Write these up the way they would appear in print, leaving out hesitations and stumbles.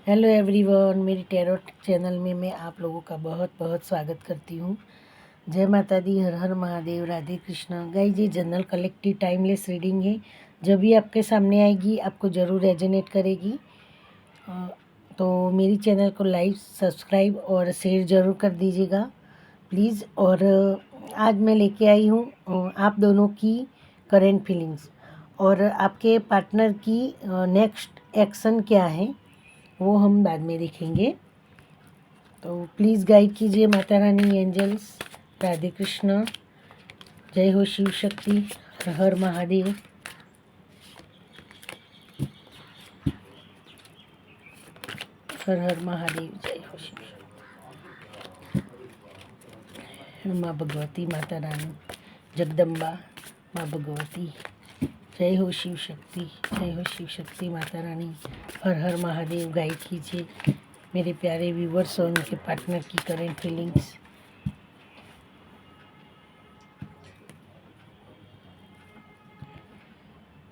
Hello everyone, मेरी tarot channel में मैं आप लोगों का बहुत बहुत स्वागत करती हूँ। जय माता दी, हर हर महादेव, राधे कृष्ण। गाइस, ये जनरल कलेक्टिव टाइमलेस रीडिंग है। जब भी आपके सामने आएगी आपको ज़रूर रेजोनेट करेगी। तो मेरी चैनल को लाइक, सब्सक्राइब और शेयर ज़रूर कर दीजिएगा प्लीज़। और आज मैं लेके आई हूँ आप दोनों की करेंट फीलिंग्स और आपके पार्टनर की नेक्स्ट एक्शन क्या है वो हम बाद में देखेंगे। तो प्लीज़ गाइड कीजिए माता रानी, एंजल्स, राधे कृष्ण, जय हो शिव शक्ति, हर हर महादेव। हर हर महादेव, जय हो शिव शक्ति। माँ भगवती, माता रानी, जगदम्बा, माँ भगवती, जय हो शिव शक्ति, जय हो शिव शक्ति, माता रानी, हर हर महादेव। गाइड कीजिए मेरे प्यारे व्यूवर्स और उनके पार्टनर की करेंट फीलिंग्स।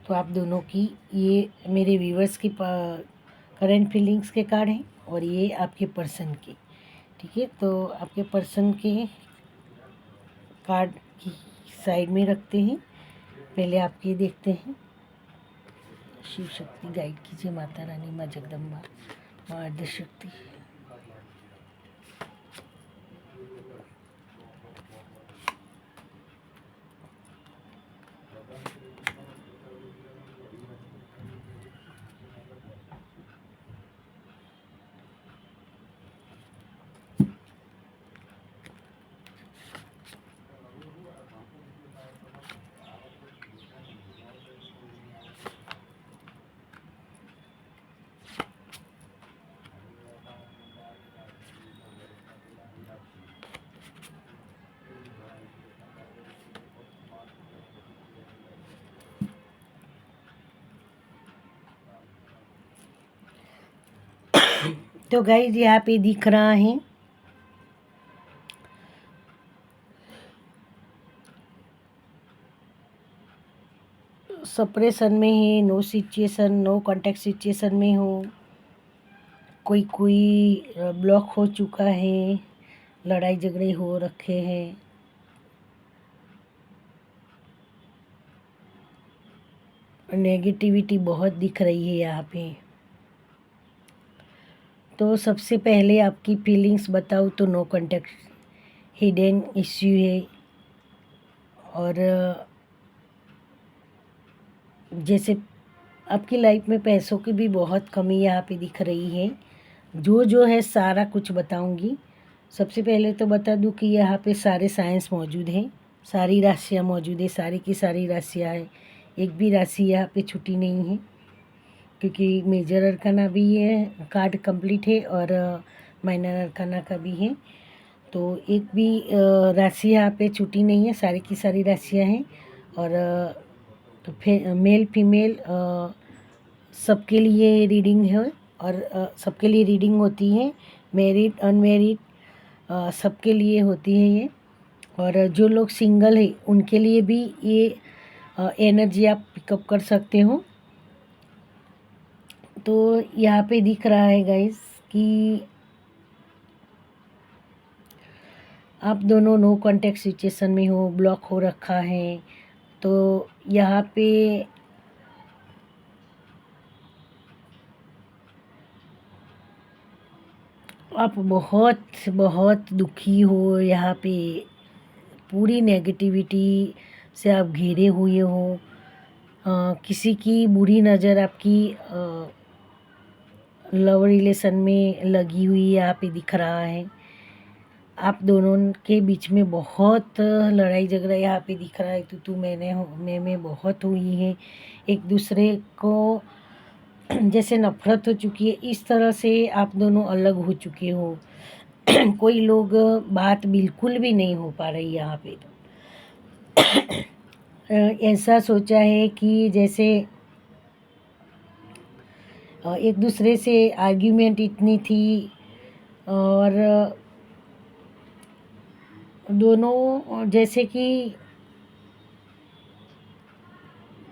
तो आप दोनों की, ये मेरे व्यूवर्स की करंट फीलिंग्स के कार्ड हैं और ये आपके पर्सन के, ठीक है। तो आपके पर्सन के कार्ड की साइड में रखते हैं, पहले आपके देखते हैं। शिव शक्ति गाइड कीजिए, माता रानी, माँ जगदम्बा, माँ आद्य शक्ति। तो गाइज यहाँ पे दिख रहा है सप्रेशन में है, no situation, no contact situation में हो, कोई ब्लॉक हो चुका है, लड़ाई झगड़े हो रखे हैं, नेगेटिविटी बहुत दिख रही है यहाँ पे। तो सबसे पहले आपकी फीलिंग्स बताऊँ तो नो कांटेक्ट हिडन इश्यू है। और जैसे आपकी लाइफ में पैसों की भी बहुत कमी यहाँ पे दिख रही है। जो है सारा कुछ बताऊंगी। सबसे पहले तो बता दूं कि यहाँ पे सारे साइंस मौजूद हैं, सारी राशियाँ मौजूद है, सारी की सारी राशियाँ है, एक भी राशि यहाँ पे छुट्टी नहीं है, क्योंकि मेजर अरकाना भी है, कार्ड कंप्लीट है, और माइनर अरकाना का भी है। तो एक भी राशि यहाँ पे छुट्टी नहीं है, सारी की सारी राशियाँ हैं। और तो मेल फीमेल सबके लिए रीडिंग है, और सबके लिए रीडिंग होती है, मैरिड अनमैरिड सबके लिए होती है ये। और जो लोग सिंगल है उनके लिए भी ये एनर्जी आप पिकअप कर सकते हो। तो यहाँ पे दिख रहा है गाइस कि आप दोनों नो कांटेक्ट सिचुएशन में हो, ब्लॉक हो रखा है। तो यहाँ पे आप बहुत बहुत दुखी हो, यहाँ पे पूरी नेगेटिविटी से आप घिरे हुए हो। किसी की बुरी नज़र आपकी लव रिलेशन में लगी हुई यहाँ पे दिख रहा है। आप दोनों के बीच में बहुत लड़ाई झगड़ा यहाँ पे दिख रहा है, तू मैं बहुत हुई है। एक दूसरे को जैसे नफरत हो चुकी है, इस तरह से आप दोनों अलग हो चुके हो। कोई लोग बात बिल्कुल भी नहीं हो पा रही यहाँ पे। ऐसा सोचा है कि जैसे एक दूसरे से आर्ग्यूमेंट इतनी थी, और दोनों जैसे कि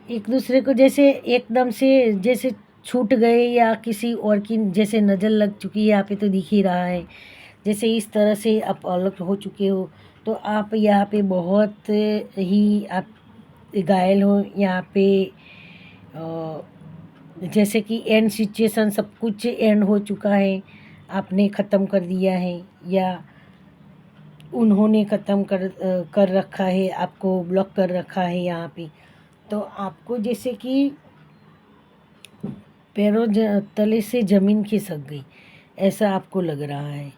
एक दूसरे को जैसे एकदम से जैसे छूट गए या किसी और की जैसे नज़र लग चुकी है, यहाँ पे तो दिख ही रहा है। जैसे इस तरह से आप अलग हो चुके हो, तो आप यहाँ पे बहुत ही आप घायल हो यहाँ पे। अ, जैसे कि एंड सिचुएशन सब कुछ एंड हो चुका है, आपने ख़त्म कर दिया है या उन्होंने ख़त्म कर रखा है, आपको ब्लॉक कर रखा है यहाँ पे। तो आपको जैसे कि पैरों तले से ज़मीन खिसक गई, ऐसा आपको लग रहा है।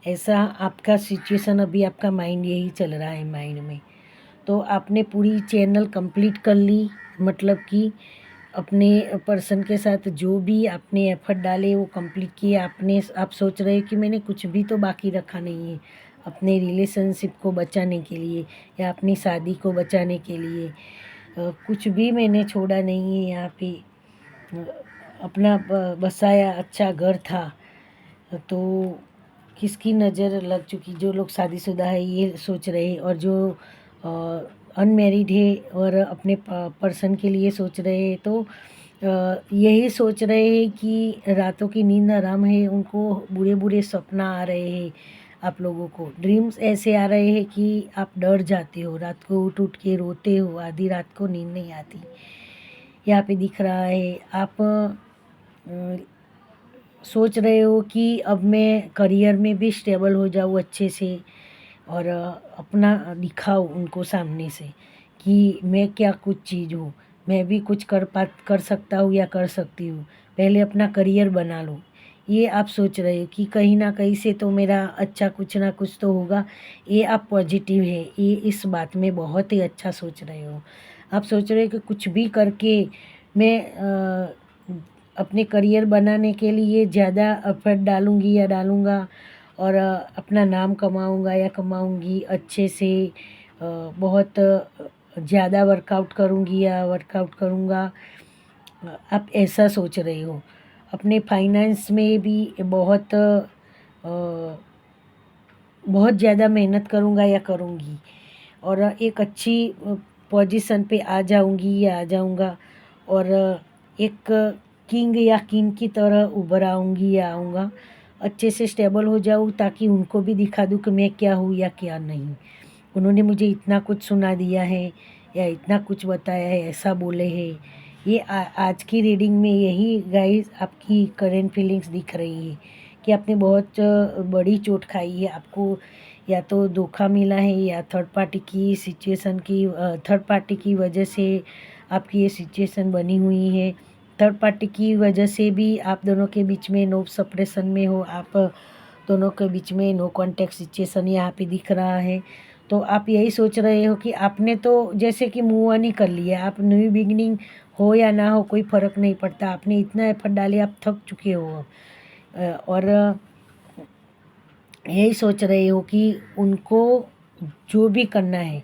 ऐसा आपका सिचुएशन अभी आपका माइंड यही चल रहा है माइंड में। तो आपने पूरी चैनल कंप्लीट कर ली, मतलब कि अपने पर्सन के साथ जो भी आपने एफर्ट डाले वो कंप्लीट किए आपने। आप सोच रहे हो कि मैंने कुछ भी तो बाकी रखा नहीं है अपने रिलेशनशिप को बचाने के लिए या अपनी शादी को बचाने के लिए। कुछ भी मैंने छोड़ा नहीं है यहाँ पे। अपना बसाया अच्छा घर था, तो किसकी नज़र लग चुकी। जो लोग शादीशुदा है ये सोच रहे हैं, और जो अनमेरिड है और अपने पर्सन के लिए सोच रहे हैं, तो यही सोच रहे हैं कि रातों की नींद आराम है, उनको बुरे बुरे सपना आ रहे हैं। आप लोगों को ड्रीम्स ऐसे आ रहे हैं कि आप डर जाते हो, रात को उठ उठ के रोते हो, आधी रात को नींद नहीं आती। यहाँ पे दिख रहा है आप सोच रहे हो कि अब मैं करियर में भी स्टेबल हो जाऊँ अच्छे से, और अपना दिखाऊँ उनको सामने से कि मैं क्या कुछ चीज़ हूँ, मैं भी कुछ कर सकता हूँ या कर सकती हूँ। पहले अपना करियर बना लो, ये आप सोच रहे हो कि कहीं ना कहीं से तो मेरा अच्छा कुछ ना कुछ तो होगा। ये आप पॉजिटिव है, ये इस बात में बहुत ही अच्छा सोच रहे हो। आप सोच रहे हो कि कुछ भी करके मैं अपने करियर बनाने के लिए ज़्यादा एफर्ट डालूँगी या डालूँगा, और अपना नाम कमाऊँगा या कमाऊँगी अच्छे से। बहुत ज़्यादा वर्कआउट करूँगी या वर्कआउट करूँगा। आप ऐसा सोच रहे हो। अपने फाइनेंस में भी बहुत ज़्यादा मेहनत करूँगा या करूँगी, और एक अच्छी पोजीशन पे आ जाऊँगी या आ जाऊँगा, और एक किंग या किंग की तरह उभर आऊँगी या आऊँगा। अच्छे से स्टेबल हो जाऊँ ताकि उनको भी दिखा दूँ कि मैं क्या हूँ या क्या नहीं। उन्होंने मुझे इतना कुछ सुना दिया है या इतना कुछ बताया है, ऐसा बोले हैं। ये आज की रीडिंग में यही गाइस आपकी करंट फीलिंग्स दिख रही है कि आपने बहुत बड़ी चोट खाई है। आपको या तो धोखा मिला है या थर्ड पार्टी की वजह से आपकी ये सिचुएशन बनी हुई है। थर्ड पार्टी की वजह से भी आप दोनों के बीच में नो सेपरेशन में हो, आप दोनों के बीच में नो कॉन्टैक्ट सिचुएशन यहाँ पे दिख रहा है। तो आप यही सोच रहे हो कि आपने तो जैसे कि मूव ऑन ही कर लिया, आप न्यू बिगिनिंग हो या ना हो कोई फ़र्क नहीं पड़ता। आपने इतना एफर्ट डाले, आप थक चुके हो अब। और यही सोच रहे हो कि उनको जो भी करना है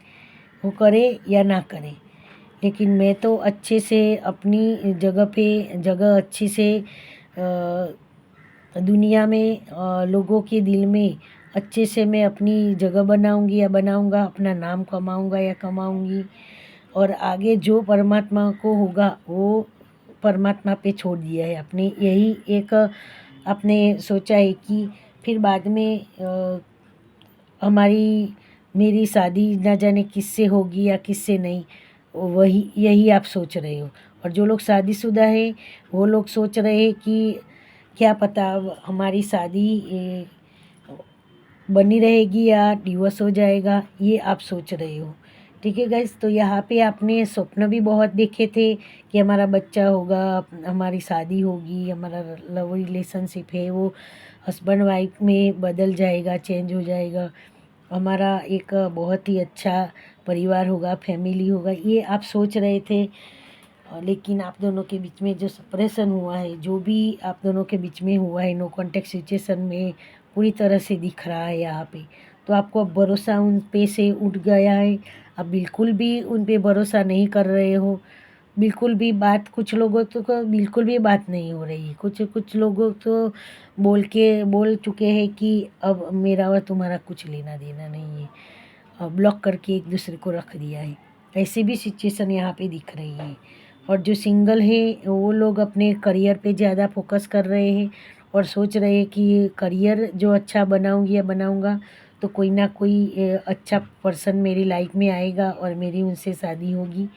वो करे या ना करे, लेकिन मैं तो अच्छे से अपनी जगह अच्छी से दुनिया में लोगों के दिल में अच्छे से मैं अपनी जगह बनाऊंगी या बनाऊंगा, अपना नाम कमाऊंगा या कमाऊंगी। और आगे जो परमात्मा को होगा वो परमात्मा पे छोड़ दिया है आपने। यही एक आपने सोचा है कि फिर बाद में हमारी मेरी शादी ना जाने किससे होगी या किससे नहीं, वही यही आप सोच रहे हो। और जो लोग शादीशुदा है वो लोग सोच रहे हैं कि क्या पता अब हमारी शादी बनी रहेगी या डिवोर्स हो जाएगा, ये आप सोच रहे हो। ठीक है गाइस, तो यहाँ पे आपने स्वप्न भी बहुत देखे थे कि हमारा बच्चा होगा, हमारी शादी होगी, हमारा लव रिलेशनशिप है वो हस्बैंड वाइफ में बदल जाएगा, चेंज हो जाएगा, हमारा एक बहुत ही अच्छा परिवार होगा, फैमिली होगा, ये आप सोच रहे थे। लेकिन आप दोनों के बीच में जो सेपरेशन हुआ है, जो भी आप दोनों के बीच में हुआ है नो कॉन्टैक्ट सिचुएशन में पूरी तरह से दिख रहा है यहाँ पे। तो आपको अब भरोसा उन पे से उठ गया है, आप बिल्कुल भी उन पे भरोसा नहीं कर रहे हो। बिल्कुल भी बात, कुछ लोगों तो को बिल्कुल भी बात नहीं हो रही है। कुछ कुछ लोगों तो बोल चुके हैं कि अब मेरा और तुम्हारा कुछ लेना देना नहीं है, ब्लॉक करके एक दूसरे को रख दिया है। ऐसी भी सिचुएशन यहाँ पे दिख रही है। और जो सिंगल है वो लोग अपने करियर पे ज़्यादा फोकस कर रहे हैं और सोच रहे हैं कि करियर जो अच्छा बनाऊंगी या बनाऊंगा तो कोई ना कोई अच्छा पर्सन मेरी लाइफ में आएगा और मेरी उनसे शादी होगी।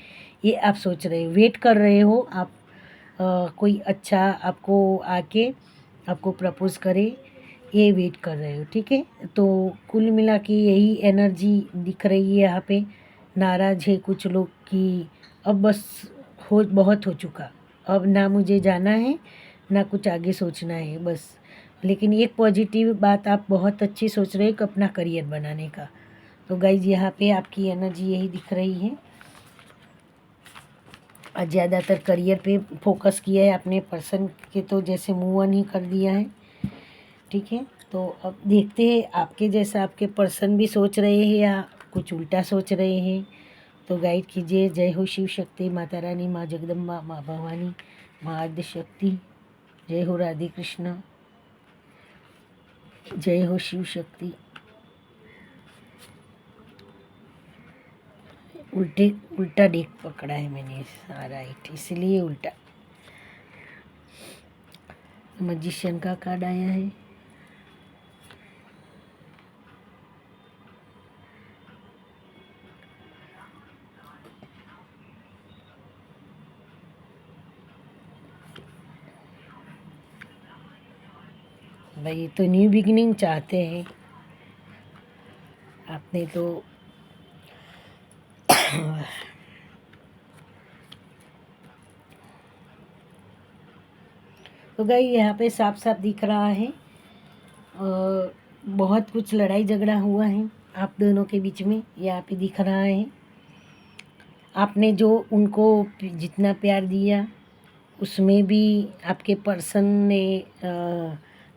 ये आप सोच रहे हो, वेट कर रहे हो आप, कोई अच्छा आपको आके आपको प्रपोज करे, ये वेट कर रहे हो, ठीक है। तो कुल मिला के यही एनर्जी दिख रही है यहाँ पे। नाराज है कुछ लोग कि अब बस बहुत हो चुका, अब ना मुझे जाना है ना कुछ आगे सोचना है बस। लेकिन एक पॉजिटिव बात आप बहुत अच्छी सोच रहे हो कि अपना करियर बनाने का। तो गाइज यहाँ पे आपकी एनर्जी यही दिख रही है, और ज़्यादातर करियर पे फोकस किया है आपने, पर्सन के तो जैसे मूव ऑन ही कर दिया है, ठीक है। तो अब देखते हैं आपके जैसा आपके पर्सन भी सोच रहे हैं या कुछ उल्टा सोच रहे हैं। तो गाइड कीजिए। जय हो शिव शक्ति, माता रानी, माँ जगदम्बा, माँ भवानी, माँ आद्य शक्ति। जय हो राधे कृष्ण। जय हो शिव शक्ति। उल्टा डेक पकड़ा है मैंने, राइट, इसलिए उल्टा। मजिशियन का कार्ड आया है। भाई तो न्यू बिगिनिंग चाहते हैं आपने तो। तो भाई यहाँ पे साफ साफ दिख रहा है बहुत कुछ लड़ाई झगड़ा हुआ है आप दोनों के बीच में, यहाँ पे दिख रहा है। आपने जो उनको जितना प्यार दिया उसमें भी आपके पर्सन ने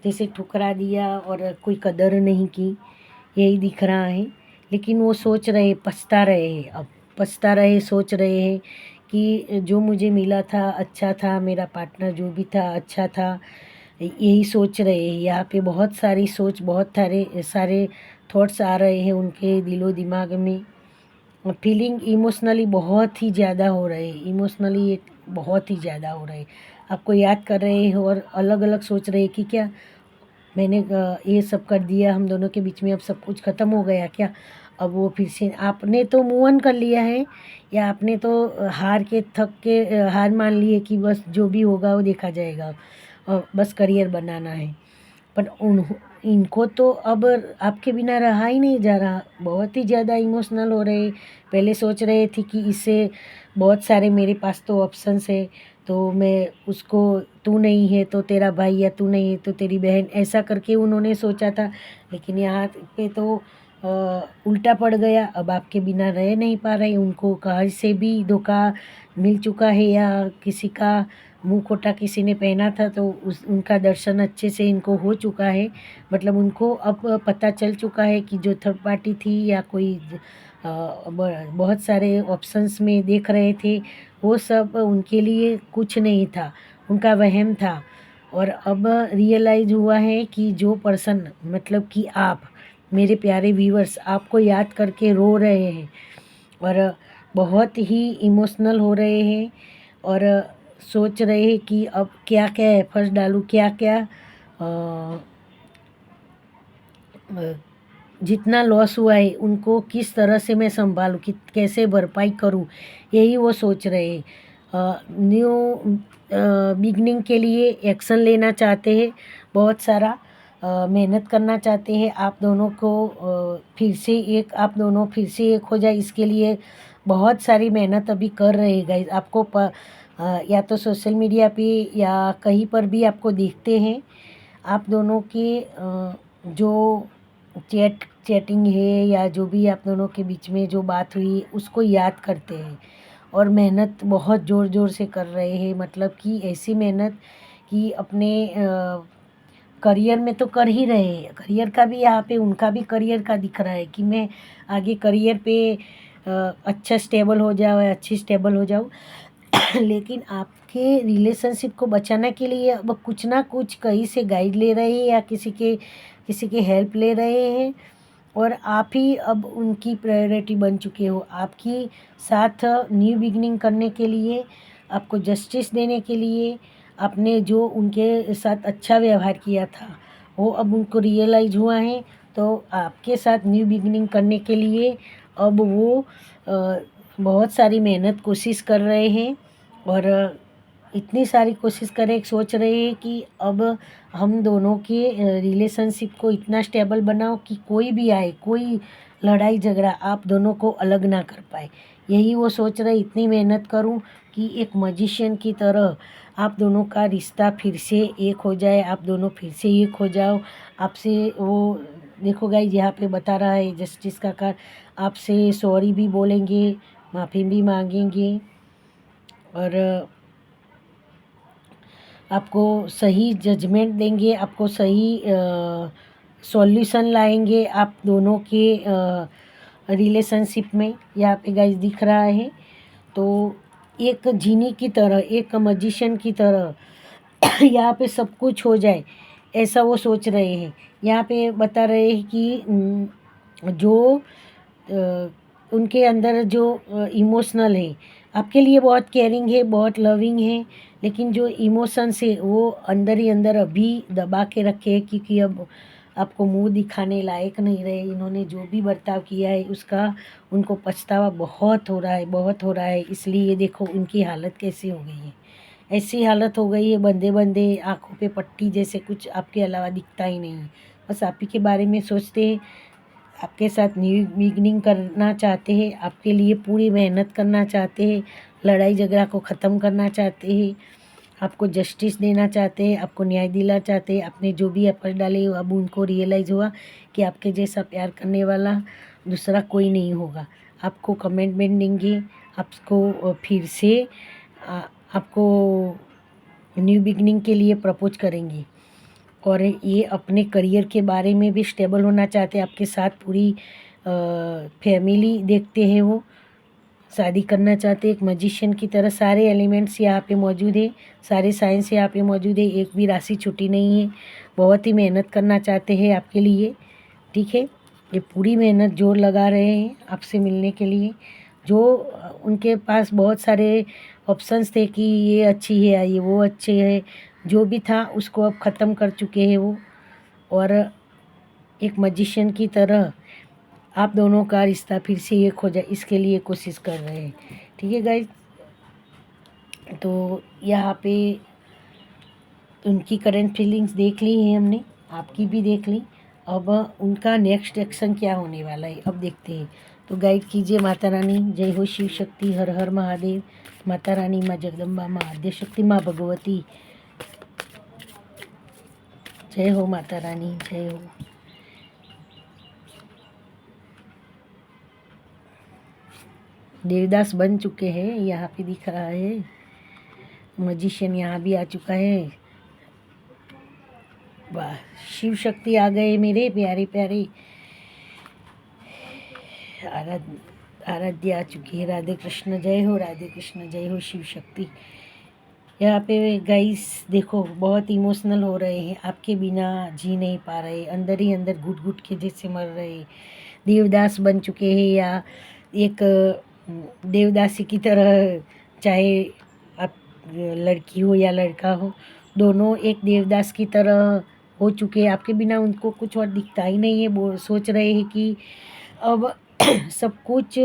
जैसे ठुकरा दिया और कोई कदर नहीं की, यही दिख रहा है। लेकिन वो सोच रहे, पछता रहे हैं, अब पछता रहे, सोच रहे हैं कि जो मुझे मिला था अच्छा था, मेरा पार्टनर जो भी था अच्छा था, यही सोच रहे हैं। यहाँ पे बहुत सारी सोच, बहुत सारे थॉट्स आ रहे हैं उनके दिलो दिमाग में। फीलिंग इमोशनली बहुत ही ज़्यादा हो रहे हैं, इमोशनली बहुत ही ज़्यादा हो रहे हैं। आपको याद कर रहे हैं और अलग अलग सोच रहे हैं कि क्या मैंने ये सब कर दिया, हम दोनों के बीच में अब सब कुछ ख़त्म हो गया क्या। अब वो फिर से आपने तो मूव ऑन कर लिया है, या आपने तो हार के थक के हार मान लिए कि बस जो भी होगा वो देखा जाएगा और बस करियर बनाना है। पर इनको तो अब आपके बिना रहा ही नहीं जा रहा, बहुत ही ज़्यादा इमोशनल हो रहे। पहले सोच रहे थे कि इससे बहुत सारे मेरे पास तो ऑप्शंस है, तो मैं उसको, तू नहीं है तो तेरा भाई, या तू नहीं है तो तेरी बहन, ऐसा करके उन्होंने सोचा था। लेकिन यहाँ पे तो उल्टा पड़ गया, अब आपके बिना रह नहीं पा रहे। उनको कहीं से भी धोखा मिल चुका है, या किसी का मुंह खोटा किसी ने पहना था तो उनका दर्शन अच्छे से इनको हो चुका है। मतलब उनको अब पता चल चुका है कि जो थर्ड पार्टी थी या कोई बहुत सारे ऑप्शंस में देख रहे थे, वो सब उनके लिए कुछ नहीं था, उनका वहम था। और अब रियलाइज़ हुआ है कि जो पर्सन, मतलब कि आप मेरे प्यारे व्यूअर्स, आपको याद करके रो रहे हैं और बहुत ही इमोशनल हो रहे हैं और सोच रहे हैं कि अब क्या क्या एफर्ट्स डालूँ, क्या क्या जितना लॉस हुआ है उनको किस तरह से मैं संभालूँ, कि कैसे भरपाई करूँ, यही वो सोच रहे हैं। न्यू बिगनिंग के लिए एक्शन लेना चाहते हैं, बहुत सारा मेहनत करना चाहते हैं। आप दोनों को आप दोनों फिर से एक हो जाए, इसके लिए बहुत सारी मेहनत अभी कर रहे हैं गाइस। आपको या तो सोशल मीडिया पे या कहीं पर भी आपको देखते हैं, आप दोनों के जो चैटिंग है या जो भी आप दोनों के बीच में जो बात हुई उसको याद करते हैं और मेहनत बहुत ज़ोर ज़ोर से कर रहे हैं। मतलब कि ऐसी मेहनत कि अपने करियर में तो कर ही रहे हैं, करियर का भी यहाँ पे उनका भी करियर का दिख रहा है कि मैं आगे करियर पे अच्छा स्टेबल हो जाओ, अच्छी स्टेबल हो जाऊँ। लेकिन आपके रिलेशनशिप को बचाने के लिए अब कुछ ना कुछ कहीं से गाइड ले रहे हैं या किसी के हेल्प ले रहे हैं, और आप ही अब उनकी प्रायोरिटी बन चुके हो। आपकी साथ न्यू बिगनिंग करने के लिए आपको जस्टिस देने के लिए, आपने जो उनके साथ अच्छा व्यवहार किया था वो अब उनको रियलाइज़ हुआ है, तो आपके साथ न्यू बिगिनिंग करने के लिए अब वो बहुत सारी मेहनत कोशिश कर रहे हैं। और इतनी सारी कोशिश करें, सोच रहे हैं कि अब हम दोनों के रिलेशनशिप को इतना स्टेबल बनाओ कि कोई भी आए, कोई लड़ाई झगड़ा आप दोनों को अलग ना कर पाए। यही वो सोच रहे, इतनी मेहनत करूं कि एक मजिशियन की तरह आप दोनों का रिश्ता फिर से एक हो जाए, आप दोनों फिर से एक हो जाओ। आपसे वो देखो गाइस, यहाँ पे बता रहा है जस्टिस का कार, आपसे सॉरी भी बोलेंगे, माफ़ी भी मांगेंगे और आपको सही जजमेंट देंगे, आपको सही सॉल्यूशन लाएंगे आप दोनों के रिलेशनशिप में। यहाँ पे गाइस दिख रहा है, तो एक जीनी की तरह, एक मजिशियन की तरह यहाँ पे सब कुछ हो जाए, ऐसा वो सोच रहे हैं। यहाँ पे बता रहे हैं कि जो उनके अंदर जो इमोशनल है, आपके लिए बहुत केयरिंग है, बहुत लविंग है, लेकिन जो इमोशंस है वो अंदर ही अंदर अभी दबा के रखे हैं, क्योंकि अब आपको मुंह दिखाने लायक नहीं रहे। इन्होंने जो भी बर्ताव किया है उसका उनको पछतावा बहुत हो रहा है, बहुत हो रहा है। इसलिए देखो उनकी हालत कैसी हो गई है, ऐसी हालत हो गई है, बंदे बंदे आँखों पे पट्टी जैसे, कुछ आपके अलावा दिखता ही नहीं है, बस आप ही के बारे में सोचते हैं, आपके साथ न्यू बिगनिंग करना चाहते हैं, आपके लिए पूरी मेहनत करना चाहते हैं, लड़ाई झगड़ा को ख़त्म करना चाहते हैं, आपको जस्टिस देना चाहते हैं, आपको न्याय दिलाना चाहते हैं। आपने जो भी एफर्ट डाले अब उनको रियलाइज़ हुआ कि आपके जैसा प्यार करने वाला दूसरा कोई नहीं होगा। आपको कमिटमेंट देंगे, आपको फिर से आपको न्यू बिगनिंग के लिए प्रपोज करेंगे। और ये अपने करियर के बारे में भी स्टेबल होना चाहते हैं, आपके साथ पूरी फैमिली देखते हैं, वो शादी करना चाहते हैं एक मजिशियन की तरह। सारे एलिमेंट्स यहाँ पे मौजूद है, सारे साइंस यहाँ पे मौजूद है, एक भी राशि छुट्टी नहीं है। बहुत ही मेहनत करना चाहते हैं आपके लिए, ठीक है। ये पूरी मेहनत जोर लगा रहे हैं आपसे मिलने के लिए। जो उनके पास बहुत सारे ऑप्शंस थे कि ये अच्छी है, ये वो अच्छे है, जो भी था उसको अब ख़त्म कर चुके हैं वो। और एक मजिशियन की तरह आप दोनों का रिश्ता फिर से एक हो जाए, इसके लिए कोशिश कर रहे हैं, ठीक है गाइज। तो यहाँ पे उनकी करंट फीलिंग्स देख ली है हमने, आपकी भी देख ली। अब उनका नेक्स्ट एक्शन क्या होने वाला है अब देखते हैं। तो गाइड कीजिए माता रानी। जय हो शिव शक्ति, हर हर महादेव। माता रानी, माँ जगदम्बा, माँ आद्य शक्ति, माँ भगवती, जय हो माता रानी, जय हो। देवदास बन चुके हैं, यहाँ पे दिख रहा है। मजिशियन यहाँ भी आ चुका है। वाह, शिव शक्ति आ गए मेरे प्यारे प्यारे। आराध्य आ चुकी है। राधे कृष्ण, जय हो राधे कृष्ण, जय हो शिव शक्ति। यहाँ पे गाइस देखो बहुत इमोशनल हो रहे हैं, आपके बिना जी नहीं पा रहे, अंदर ही अंदर घुट घुट के जैसे मर रहे। देवदास बन चुके हैं, या एक देवदासी की तरह, चाहे आप लड़की हो या लड़का हो, दोनों एक देवदास की तरह हो चुके हैं। आपके बिना उनको कुछ और दिखता ही नहीं है। वो सोच रहे हैं कि अब सब कुछ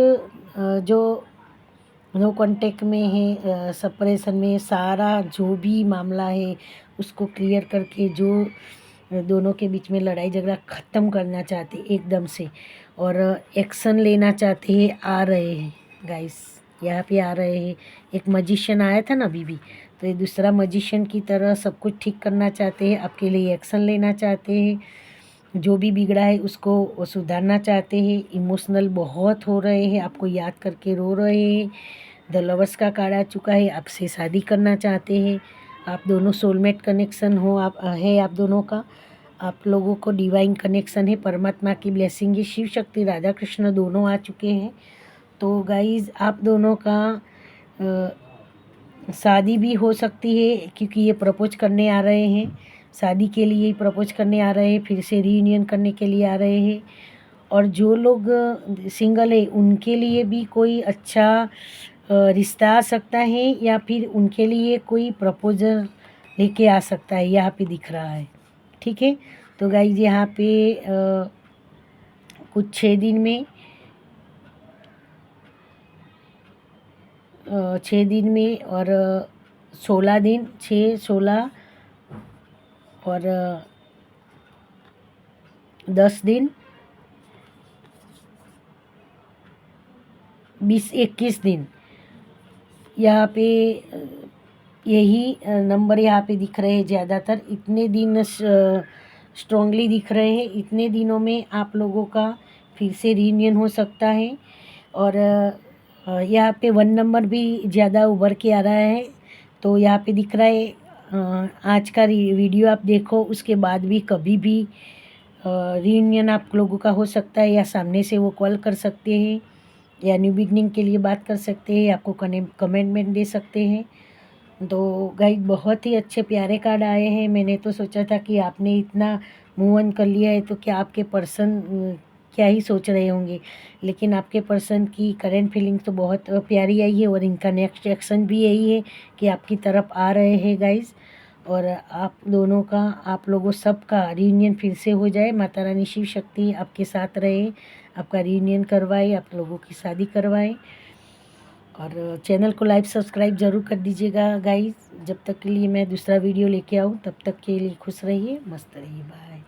जो नो कांटेक्ट में है, सेपरेशन में, सारा जो भी मामला है उसको क्लियर करके जो दोनों के बीच में लड़ाई झगड़ा ख़त्म करना चाहते एकदम से, और एक्शन लेना चाहते हैं। आ रहे हैं गाइस, यहाँ पे आ रहे हैं। एक मजिशियन आया था ना अभी भी, तो ये दूसरा मजिशियन की तरह सब कुछ ठीक करना चाहते हैं, आपके लिए एक्शन लेना चाहते हैं, जो भी बिगड़ा है उसको सुधारना चाहते हैं। इमोशनल बहुत हो रहे हैं, आपको याद करके रो रहे हैं। द लवर्स का कार्ड आ चुका है, आपसे शादी करना चाहते हैं। आप दोनों सोलमेट कनेक्शन हो, आप है आप दोनों का, आप लोगों को डिवाइन कनेक्शन है, परमात्मा की ब्लेसिंग है। शिव शक्ति राधा कृष्ण दोनों आ चुके हैं। तो गाइज आप दोनों का शादी भी हो सकती है, क्योंकि ये प्रपोज करने आ रहे हैं, शादी के लिए ही प्रपोज करने आ रहे हैं, फिर से रीयूनियन करने के लिए आ रहे हैं। और जो लोग सिंगल है उनके लिए भी कोई अच्छा रिश्ता आ सकता है या फिर उनके लिए कोई प्रपोजल लेके आ सकता है, यहाँ पे दिख रहा है। ठीक है, तो गाइज यहाँ पे कुछ 6 दिन में 6 दिन में और 16 दिन, 6, 16 और 10 दिन, 20, 21 दिन यहाँ पे यही नंबर यहाँ पे दिख रहे हैं ज़्यादातर। इतने दिन स्ट्रांगली दिख रहे हैं। इतने दिनों में आप लोगों का फिर से रीयूनियन हो सकता है। और यहाँ पे 1 नंबर भी ज़्यादा उभर के आ रहा है। तो यहाँ पे दिख रहा है आज का वीडियो आप देखो, उसके बाद भी कभी भी रीयूनियन आप लोगों का हो सकता है, या सामने से वो कॉल कर सकते हैं, या न्यू बिगनिंग के लिए बात कर सकते हैं, आपको कमेंटमेंट दे सकते हैं। तो गाइड बहुत ही अच्छे प्यारे कार्ड आए हैं। मैंने तो सोचा था कि आपने इतना मूव ऑन कर लिया है तो क्या आपके पर्सन क्या ही सोच रहे होंगे, लेकिन आपके पर्सन की करंट फीलिंग तो बहुत प्यारी आई है। और इनका नेक्स्ट एक्शन भी यही है कि आपकी तरफ आ रहे हैं गाइज। और आप दोनों का, आप लोगों सब का रीयूनियन फिर से हो जाए। माता रानी शिव शक्ति आपके साथ रहे, आपका रीयूनियन करवाए, आप लोगों की शादी करवाए। और चैनल को लाइक सब्सक्राइब ज़रूर कर दीजिएगा गाइस। जब तक के लिए मैं दूसरा वीडियो लेके आऊँ तब तक के लिए खुश रहिए, मस्त रहिए, बाय।